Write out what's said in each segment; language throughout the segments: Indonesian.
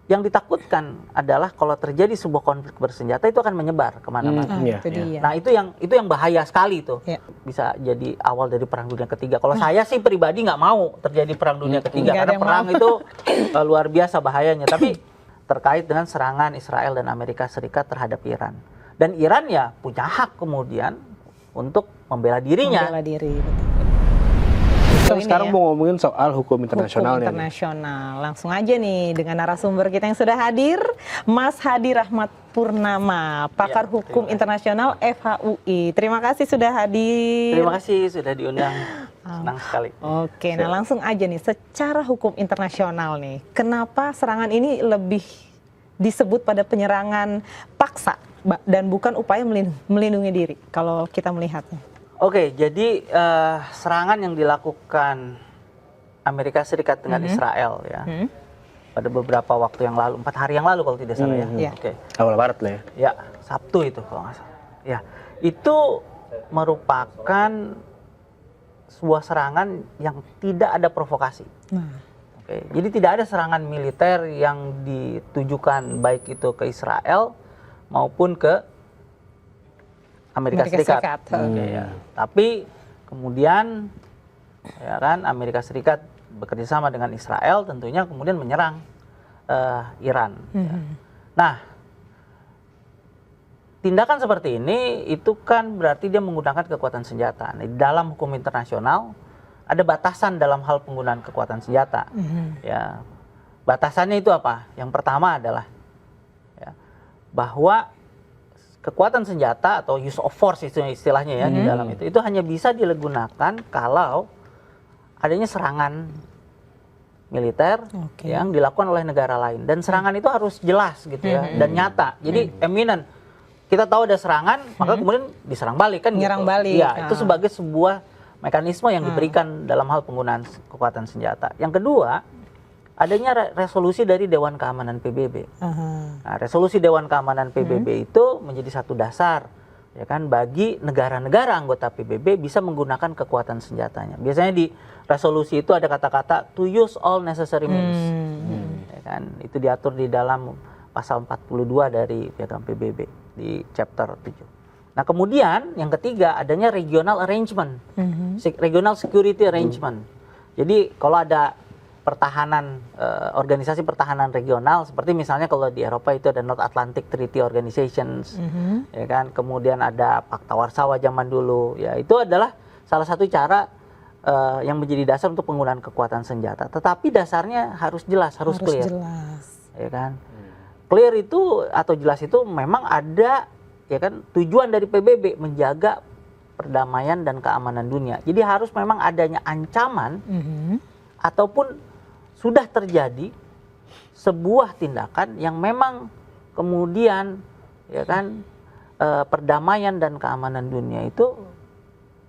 yang ditakutkan adalah kalau terjadi sebuah konflik bersenjata itu akan menyebar kemana-mana. Itu dia. Nah itu yang bahaya sekali tuh. Ya. Bisa jadi awal dari perang dunia ketiga. Kalau saya sih pribadi nggak mau terjadi perang dunia ketiga Nggak ada karena yang perang mau. itu luar biasa bahayanya. Tapi terkait dengan serangan Israel dan Amerika Serikat terhadap Iran. Dan Iran ya punya hak kemudian untuk membela dirinya. Membela diri. Kita Ini sekarang ya, mau ngomongin soal hukum internasional hukum nih. internasional. Langsung aja nih dengan narasumber kita yang sudah hadir, Mas Hadi Rahmat Purnama, pakar hukum internasional FHUI. Terima kasih sudah hadir. Terima kasih sudah diundang. Senang sekali. Oke, nah langsung aja nih, secara hukum internasional nih, kenapa serangan ini lebih disebut pada penyerangan paksa dan bukan upaya melindungi diri kalau kita melihatnya? Oke, jadi serangan yang dilakukan Amerika Serikat dengan Israel ya pada beberapa waktu yang lalu, 4 hari yang lalu kalau tidak salah ya. Oke. Awal Maret lah ya. Ya, Sabtu itu kalau nggak salah. Ya, itu merupakan sebuah serangan yang tidak ada provokasi. Oke, jadi tidak ada serangan militer yang ditujukan baik itu ke Israel maupun ke Amerika Serikat. Oke, ya. Tapi kemudian ya kan Amerika Serikat bekerja sama dengan Israel tentunya kemudian menyerang Iran. Ya. Nah, tindakan seperti ini itu kan berarti dia menggunakan kekuatan senjata. Nah, di dalam hukum internasional ada batasan dalam hal penggunaan kekuatan senjata. Ya, batasannya itu apa? Yang pertama adalah ya, bahwa kekuatan senjata atau use of force itu istilahnya ya di dalam itu hanya bisa digunakan kalau adanya serangan militer yang dilakukan oleh negara lain dan serangan itu harus jelas gitu ya dan nyata. Jadi eminent. Kita tahu ada serangan maka kemudian diserang balik kan Menyerang gitu. balik. Iya, itu sebagai sebuah mekanisme yang diberikan dalam hal penggunaan kekuatan senjata. Yang kedua, adanya resolusi dari Dewan Keamanan PBB. Nah, resolusi Dewan Keamanan PBB itu menjadi satu dasar ya kan bagi negara-negara anggota PBB bisa menggunakan kekuatan senjatanya. Biasanya di resolusi itu ada kata-kata to use all necessary means. Ya kan? Itu diatur di dalam pasal 42 dari Piagam PBB di chapter 7. Nah, kemudian yang ketiga adanya regional arrangement. Regional security arrangement. Jadi kalau ada pertahanan organisasi pertahanan regional seperti misalnya kalau di Eropa itu ada North Atlantic Treaty Organizations ya kan, kemudian ada Pakta Warsawa zaman dulu ya, itu adalah salah satu cara yang menjadi dasar untuk penggunaan kekuatan senjata, tetapi dasarnya harus jelas, harus clear ya kan. Clear itu atau jelas itu memang ada ya kan tujuan dari PBB menjaga perdamaian dan keamanan dunia, jadi harus memang adanya ancaman ataupun sudah terjadi sebuah tindakan yang memang kemudian ya kan perdamaian dan keamanan dunia itu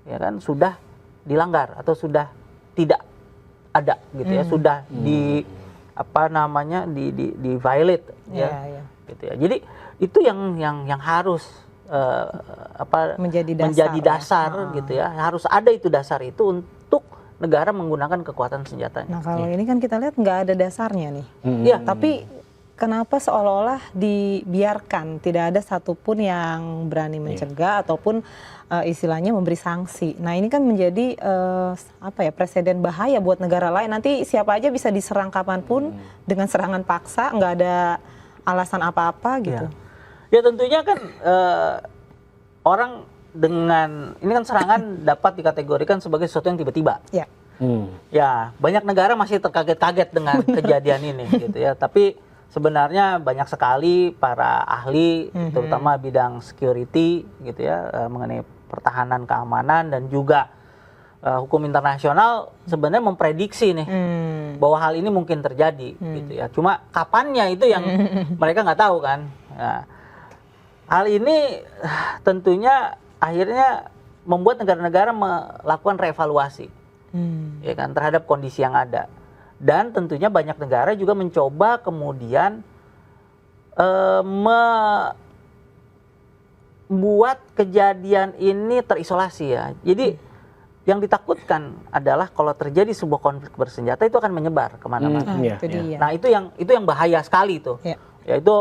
ya kan sudah dilanggar atau sudah tidak ada gitu ya, sudah di apa namanya di violate ya. Gitu ya. Jadi itu yang harus menjadi dasar gitu ya. Harus ada itu dasar itu untuk negara menggunakan kekuatan senjatanya. Nah, kalau ini kan kita lihat nggak ada dasarnya nih. Iya. Tapi kenapa seolah-olah dibiarkan, tidak ada satupun yang berani mencegah ataupun istilahnya memberi sanksi. Nah, ini kan menjadi presiden bahaya buat negara lain. Nanti siapa aja bisa diserang kapanpun dengan serangan paksa, nggak ada alasan apa-apa gitu. Ya tentunya kan orang dengan ini kan serangan dapat dikategorikan sebagai sesuatu yang tiba-tiba. Ya. Ya, banyak negara masih terkaget-kaget dengan kejadian ini gitu ya. Tapi sebenarnya banyak sekali para ahli terutama bidang security gitu ya mengenai pertahanan keamanan dan juga hukum internasional sebenarnya memprediksi nih bahwa hal ini mungkin terjadi gitu ya. Cuma kapannya itu yang mereka nggak tahu kan. Nah, hal ini tentunya akhirnya membuat negara-negara melakukan reevaluasi ya kan terhadap kondisi yang ada, dan tentunya banyak negara juga mencoba kemudian membuat kejadian ini terisolasi ya. Jadi Yang ditakutkan adalah kalau terjadi sebuah konflik bersenjata itu akan menyebar kemana-mana. Iya, Itu dia. Nah itu yang bahaya sekali tuh. Ya. Yaitu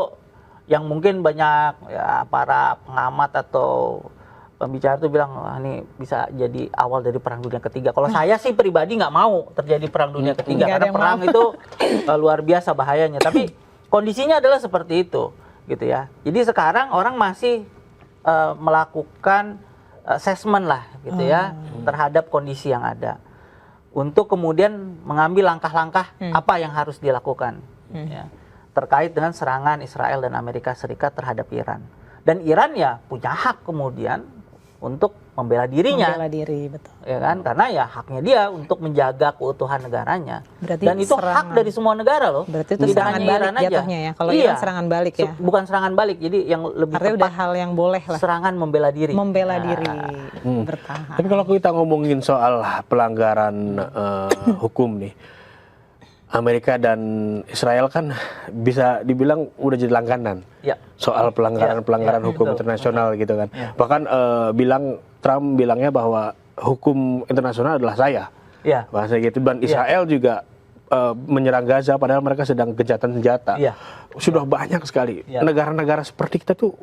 yang mungkin banyak ya, para pengamat atau pembicara tuh bilang wah, ini bisa jadi awal dari perang dunia ketiga. Kalau saya sih pribadi nggak mau terjadi perang dunia ketiga Nggak ada karena yang perang itu luar biasa bahayanya. Tapi kondisinya adalah seperti itu, gitu ya. Jadi sekarang orang masih melakukan assessment lah, gitu ya, terhadap kondisi yang ada, untuk kemudian mengambil langkah-langkah apa yang harus dilakukan, ya, terkait dengan serangan Israel dan Amerika Serikat terhadap Iran. Dan Iran ya punya hak kemudian untuk membela dirinya, Membela diri, betul. ya kan? Karena ya haknya dia untuk menjaga keutuhan negaranya. Berarti Dan itu hak serangan. dari semua negara loh. Berarti itu Tidak serangan hanya balik Iran aja. jatuhnya ya. Kalau Iya. Iran serangan balik ya. Bukan serangan balik, jadi yang lebih Artinya udah tepat hal yang boleh lah. serangan membela diri. Membela Nah, diri, bertahan. Tapi kalau kita ngomongin soal pelanggaran hukum nih, Amerika dan Israel kan bisa dibilang udah jadi langganan Ya. soal pelanggaran Ya, hukum betul. internasional gitu kan. Ya. Bahkan Trump bilangnya bahwa hukum internasional adalah saya, Ya. bahasa gitu. Dan Israel juga menyerang Gaza padahal mereka sedang gencatan senjata. Ya. Sudah banyak sekali Ya. negara-negara seperti kita tuh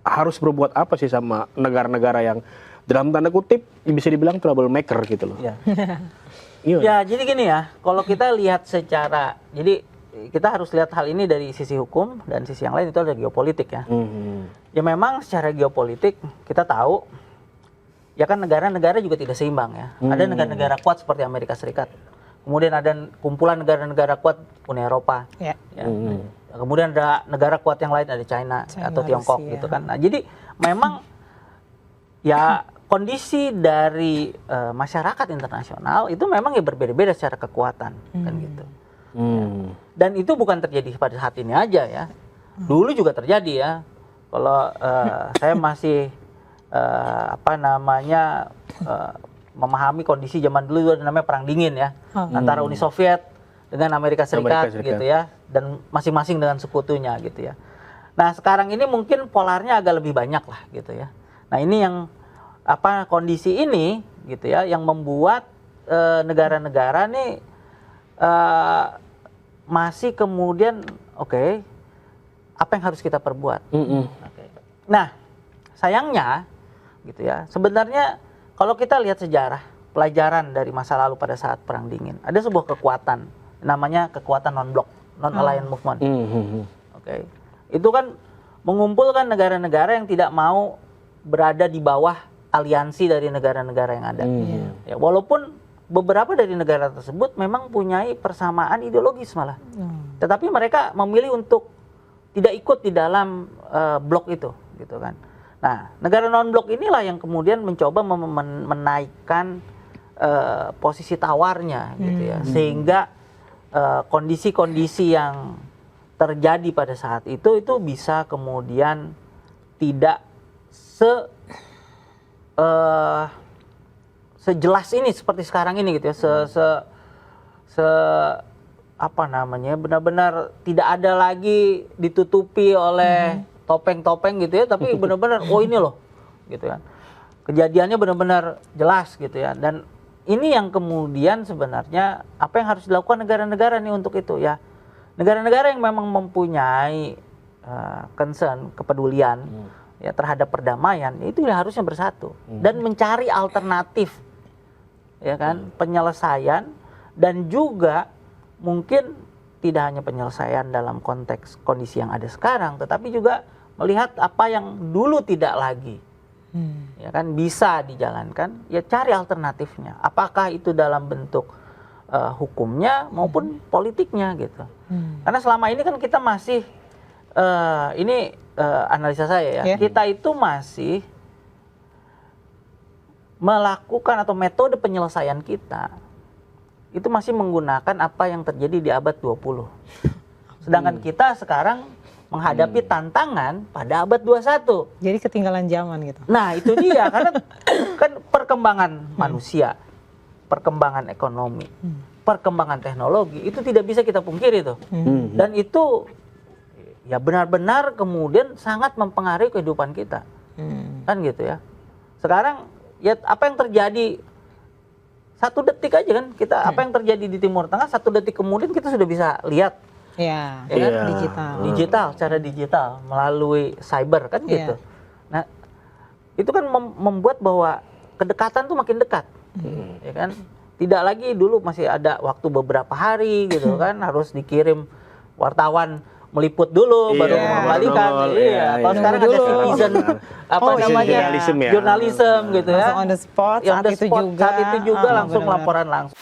harus berbuat apa sih sama negara-negara yang dalam tanda kutip bisa dibilang troublemaker gitu loh. Ya. Gimana? Ya, jadi gini ya, kalau kita lihat secara, jadi kita harus lihat hal ini dari sisi hukum dan sisi yang lain itu ada geopolitik ya. Ya memang secara geopolitik kita tahu, ya kan negara-negara juga tidak seimbang ya. Ada negara-negara kuat seperti Amerika Serikat, kemudian ada kumpulan negara-negara kuat Uni Eropa. Ya. Ya. Kemudian ada negara kuat yang lain, ada China atau Tiongkok Rusia. gitu kan. Nah, jadi memang ya kondisi dari masyarakat internasional itu memang ya berbeda-beda secara kekuatan kan gitu. Dan itu bukan terjadi pada saat ini aja ya. Dulu juga terjadi ya. Kalau saya masih memahami kondisi zaman dulu itu ada namanya perang dingin ya, antara Uni Soviet dengan Amerika Serikat gitu ya, dan masing-masing dengan sekutunya gitu ya. Nah sekarang ini mungkin polarnya agak lebih banyak lah gitu ya. Nah ini yang kondisi ini gitu ya yang membuat negara-negara nih masih kemudian apa yang harus kita perbuat. Nah sayangnya gitu ya, sebenarnya kalau kita lihat sejarah pelajaran dari masa lalu pada saat perang dingin, ada sebuah kekuatan namanya kekuatan non-blok, non-aligned movement. Itu kan mengumpulkan negara-negara yang tidak mau berada di bawah aliansi dari negara-negara yang ada. Ya, walaupun beberapa dari negara tersebut memang punyai persamaan ideologis malah, tetapi mereka memilih untuk tidak ikut di dalam blok itu, gitu kan. Nah, negara non-blok inilah yang kemudian mencoba menaikkan posisi tawarnya, gitu ya, sehingga kondisi-kondisi yang terjadi pada saat itu bisa kemudian tidak sejelas ini seperti sekarang ini gitu ya, benar-benar tidak ada lagi ditutupi oleh topeng-topeng gitu ya, tapi benar-benar ini loh gitu kan, kejadiannya benar-benar jelas gitu ya. Dan ini yang kemudian sebenarnya apa yang harus dilakukan negara-negara nih untuk itu ya, negara-negara yang memang mempunyai concern, kepedulian ya terhadap perdamaian, itu ya harusnya bersatu dan mencari alternatif ya kan, penyelesaian, dan juga mungkin tidak hanya penyelesaian dalam konteks kondisi yang ada sekarang, tetapi juga melihat apa yang dulu tidak lagi ya kan bisa dijalankan, ya cari alternatifnya, apakah itu dalam bentuk hukumnya maupun politiknya gitu. Karena selama ini kan kita masih analisa saya ya, kita itu masih melakukan atau metode penyelesaian kita itu masih menggunakan apa yang terjadi di abad 20. Sedangkan kita sekarang menghadapi tantangan pada abad 21. Jadi ketinggalan zaman gitu. Nah, itu dia karena kan perkembangan manusia, perkembangan ekonomi, perkembangan teknologi itu tidak bisa kita pungkiri tuh. Dan itu ya benar-benar kemudian sangat mempengaruhi kehidupan kita. Kan gitu ya. Sekarang ya apa yang terjadi 1 detik aja kan kita apa yang terjadi di Timur Tengah, 1 detik kemudian kita sudah bisa lihat. Ya, Ya kan? digital. Secara digital melalui cyber kan gitu. Nah, itu kan membuat bahwa kedekatan tuh makin dekat, ya kan? Tidak lagi dulu masih ada waktu beberapa hari gitu kan, harus dikirim wartawan meliput dulu baru mengembalikan. Kalau sekarang ada citizen jurnalism ya. Jurnalism gitu ya. Langsung on the spot, saat itu juga langsung laporan langsung.